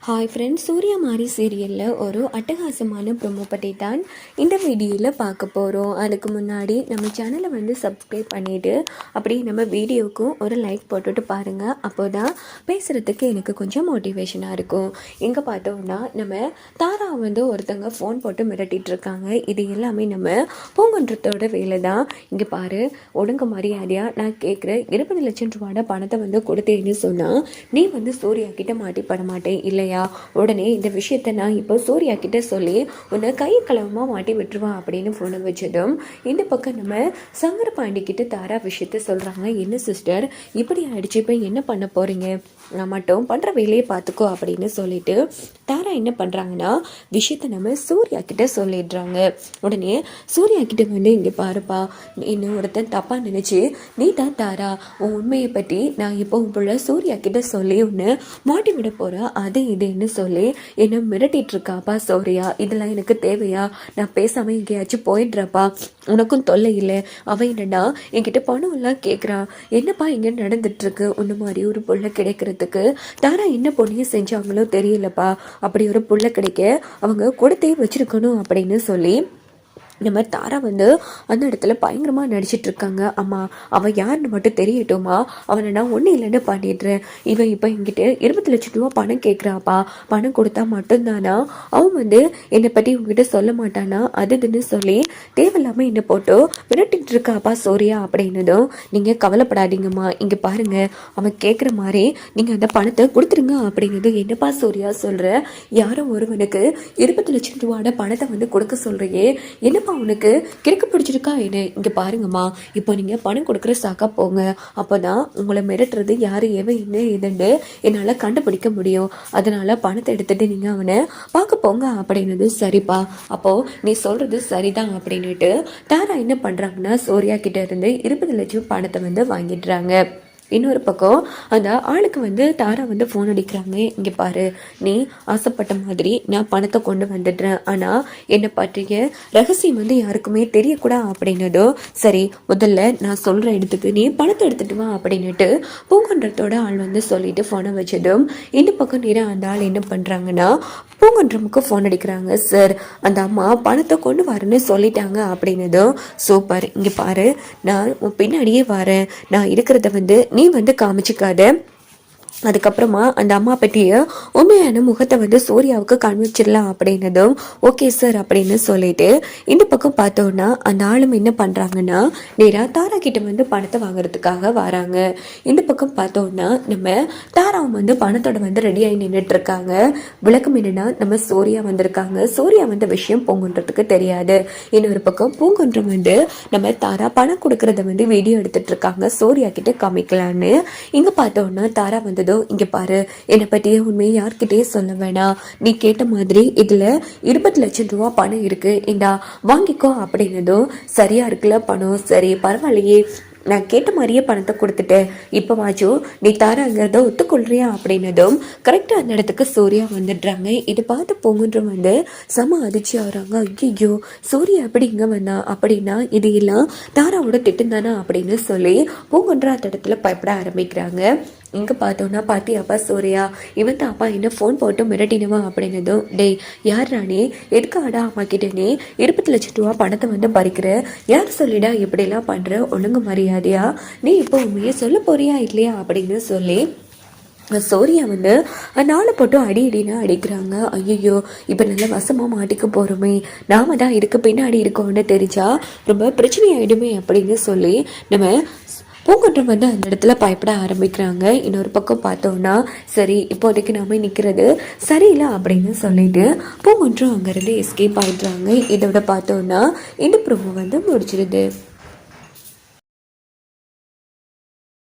Hi friends, Surya மாரி சீரியலில் ஒரு அட்டகாசமான ப்ரொமோ பற்றி தான் இந்த வீடியோவில் பார்க்க போகிறோம். அதுக்கு முன்னாடி நம்ம சேனலை சப்ஸ்கிரைப் பண்ணிவிட்டு அப்படியே நம்ம வீடியோவுக்கும் ஒரு லைக் போட்டுட்டு பாருங்கள். அப்போ தான் பேசுகிறதுக்கு எனக்கு கொஞ்சம் மோட்டிவேஷனாக இருக்கும். இங்கே பார்த்தோம்னா நம்ம தாரா ஒருத்தங்க ஃபோன் போட்டு மிரட்டிகிட்டு இருக்காங்க. இது எல்லாமே நம்ம பூங்குன்றத்தோட வேலை தான். இங்கே பாரு, ஒழுங்கு மரியாதையாக நான் கேட்குற 20 லட்சம் ரூபாயோட பணத்தை கொடுத்தேன்னு சொன்னால் நீ சூர்யா கிட்ட மாட்டிப்பட மாட்டேன் இல்லையா? உடனே இந்த விஷயத்த நான் இப்போ சூர்யா கிட்ட சொல்லி உன்னை கை கலவமா மாட்டி விட்டுருவா அப்படின்னு ஃபோனை வச்சதும் இந்த பக்கம் நம்ம சங்கர பாண்டி கிட்ட தாரா விஷயத்த சொல்றாங்க. என்ன சிஸ்டர் இப்படி ஆயிடுச்சு, இப்போ என்ன பண்ண போறீங்க? நான் மட்டும் பண்ற வேலையை பார்த்துக்கோ அப்படின்னு சொல்லிட்டு தாரா என்ன பண்றாங்கன்னா விஷயத்த நம்ம சூர்யா கிட்ட சொல்லிடுறாங்க. உடனே சூர்யா கிட்ட இங்க பாருப்பா, இன்னும் ஒருத்தன் தப்பா நினைச்சு நீ தான் தாரா, உன் உண்மையை பற்றி நான் இப்போ உள்ள சூர்யா கிட்ட சொல்லி ஒன்று மாட்டி விட போற அது இதுன்னு சொல்லி என்ன மிரட்டிட்டு இருக்காப்பா சௌரியா. இதெல்லாம் எனக்கு தேவையா? நான் பேசாம எங்கேயாச்சும் போயிடுறப்பா, உனக்கும் தொல்லை இல்லை. அவன் என்னடா என்கிட்ட பணம் எல்லாம் கேட்குறான். என்னப்பா இங்கே நடந்துட்டு இருக்கு? உன்ன மாதிரி ஒரு புள்ள கிடைக்கிறதுக்கு தாரா என்ன பொண்ணையும் செஞ்சாங்களோ தெரியலப்பா. அப்படி ஒரு புள்ள கிடைக்க அவங்க கொடுத்தே வச்சிருக்கணும் அப்படின்னு சொல்லி நம்ம தாரா அந்த இடத்துல பயங்கரமாக நடிச்சிட்டு இருக்காங்க. அம்மா அவன் யாருன்னு மட்டும் தெரியட்டுமா, அவனை நான் ஒன்றும் இல்லைன்னு பண்ணிடுறேன். இவன் இப்போ என்கிட்ட 20 லட்சம் ரூபா பணம் கேட்குறாப்பா, பணம் கொடுத்தா மட்டும்தானா அவன் என்னை பற்றி உங்ககிட்ட சொல்ல மாட்டானா அதுன்னு சொல்லி தேவையில்லாமல் என்னை போட்டு விரட்டிட்டு இருக்காப்பா சூர்யா அப்படின்னதும் நீங்கள் கவலைப்படாதீங்கம்மா, இங்கே பாருங்க அவன் கேட்குற மாதிரி நீங்கள் அந்த பணத்தை கொடுத்துருங்க அப்படின்னதும் என்னப்பா சூர்யா சொல்கிற? யாரோ ஒருவனுக்கு 20 லட்சம் ரூபாயோட பணத்தை கொடுக்க சொல்கிறியே, என்னப்பா உனக்கு கிறுக்கு பிடிச்சிருக்கா என்ன? இங்க பாருங்கம்மா, இப்போ நீங்க பணம் கொடுக்குற சாக்கா போங்க. அப்போதான் உங்களை மிரட்டுறது யாரு எவன் என்ன ஏதுன்னு என்னால கண்டுபிடிக்க முடியும். அதனால பணத்தை எடுத்துட்டு நீங்க அவனை பார்க்க போங்க அப்படின்னது. சரிப்பா, அப்போ நீ சொல்றது சரிதான் அப்படின்னுட்டு தாரா என்ன பண்றாங்கன்னா சூர்யா கிட்ட இருந்து 20 லட்சம் பணத்தை வாங்கிடுறாங்க. இன்னொரு பக்கம் அந்த ஆளுக்கு தாரா ஃபோன் அடிக்கிறாங்க. இங்கே பாரு, நீ ஆசைப்பட்ட மாதிரி நான் பணத்தை கொண்டு வந்துடுறேன், ஆனால் என்னை பற்றிய ரகசியம் யாருக்குமே தெரியக்கூடா அப்படின்னதும் சரி முதல்ல நான் சொல்கிற இடத்துக்கு நீ பணத்தை எடுத்துட்டு வா அப்படின்னுட்டு பூங்குன்றத்தோட ஆள் சொல்லிட்டு ஃபோனை வச்சதும் இந்த பக்கம் நேரம் அந்த ஆள் என்ன பண்ணுறாங்கன்னா பூங்குன்றமுக்கு ஃபோன் அடிக்கிறாங்க. சார், அந்த அம்மா பணத்தை கொண்டு வரேன்னு சொல்லிட்டாங்க அப்படின்னதும் சூப்பர், இங்கே பாரு நான் உன் பின்னாடியே வரேன், நான் இருக்கிறத நீ காமிச்சிக்காத. அதுக்கப்புறமா அந்த அம்மா பற்றிய உண்மையான முகத்தை சூர்யாவுக்கு காண்பிச்சிடலாம் அப்படின்னதும் ஓகே சார் அப்படின்னு சொல்லிட்டு இந்த பக்கம் பார்த்தோன்னா அந்த ஆளும் என்ன பண்ணுறாங்கன்னா நேராக தாரா கிட்ட பணத்தை வாங்குறதுக்காக வராங்க. இந்த பக்கம் பார்த்தோன்னா நம்ம தாராவும் பணத்தோட ரெடியாகி நின்றுட்டு இருக்காங்க. விளக்கம் என்னன்னா நம்ம சூர்யா வந்திருக்காங்க. சூர்யா விஷயம் பூங்குன்றதுக்கு தெரியாது. இன்னொரு பக்கம் பூங்குன்றம் நம்ம தாரா பணம் கொடுக்கறத வீடியோ எடுத்துட்டு இருக்காங்க சூர்யா கிட்ட காமிக்கலான்னு. இங்க பார்த்தோன்னா தாரா இங்க பாரு, என்னை பற்றிய உண்மையை யார்கிட்டயே சொல்ல வேணாம். நீ கேட்ட மாதிரி இதுல 20 லட்சம் ரூபா பணம் இருக்கு, இந்தா வாங்கிக்கோ அப்படின்னதும் சரியா இருக்குல்ல பணம், சரி பரவாயில்லையே, நான் கேட்ட மாதிரியே பணத்தை கொடுத்துட்டேன், இப்போ வாச்சும் நீ தாராங்கிறத ஒத்துக்கொள்றியா அப்படின்னதும் கரெக்டாக அந்த இடத்துக்கு சூர்யா வந்துடுறாங்க. இதை பார்த்து போங்குன்ற செம அதிர்ச்சி ஆகுறாங்க. ஐயோ சூர்யா எப்படி இங்கே வந்தா அப்படின்னா இது எல்லாம் தாராவோட திட்டம் தானே அப்படின்னு சொல்லி போங்குன்ற அந்த இடத்துல பயப்பட ஆரம்பிக்கிறாங்க. இங்கே பார்த்தோன்னா பாத்தியாப்பா சூர்யா, இவன் தான் அப்பா என்ன ஃபோன் போட்டு மிரட்டினவா அப்படின்னதும் டேய் யார் ராணி, எதுக்காடா அம்மா கிட்ட நீ 20 லட்சம் ரூபா பணத்தை பறிக்கிற? யார் சொல்லிடா இப்படிலாம் பண்ணுற? ஒழுங்கு மரியாதையா நீ இப்போ உண்மையே சொல்ல போறியா இல்லையா அப்படின்னு சொல்லி சூர்யா நாளை போட்டு அடினா அடிக்கிறாங்க. ஐயோ இப்போ நல்ல வசமாக மாட்டிக்க போகிறோமே, நாம தான் இதுக்கு பின்னாடி இருக்கோம்னு தெரிஞ்சா ரொம்ப பிரச்சனை ஆகிடுமே அப்படின்னு சொல்லி நம்ம பூங்குன்றம் அந்த இடத்துல பயப்பட ஆரம்பிக்கிறாங்க. இன்னொரு பக்கம் பார்த்தோன்னா சரி இப்போதைக்கு நாம நிற்கிறது சரியில்லை அப்படின்னு சொல்லிட்டு பூங்குன்றம் அங்கேருந்து எஸ்கேப் ஆகிடுறாங்க. இதோட பார்த்தோன்னா இந்த ப்ரோமோ முடிச்சிருது.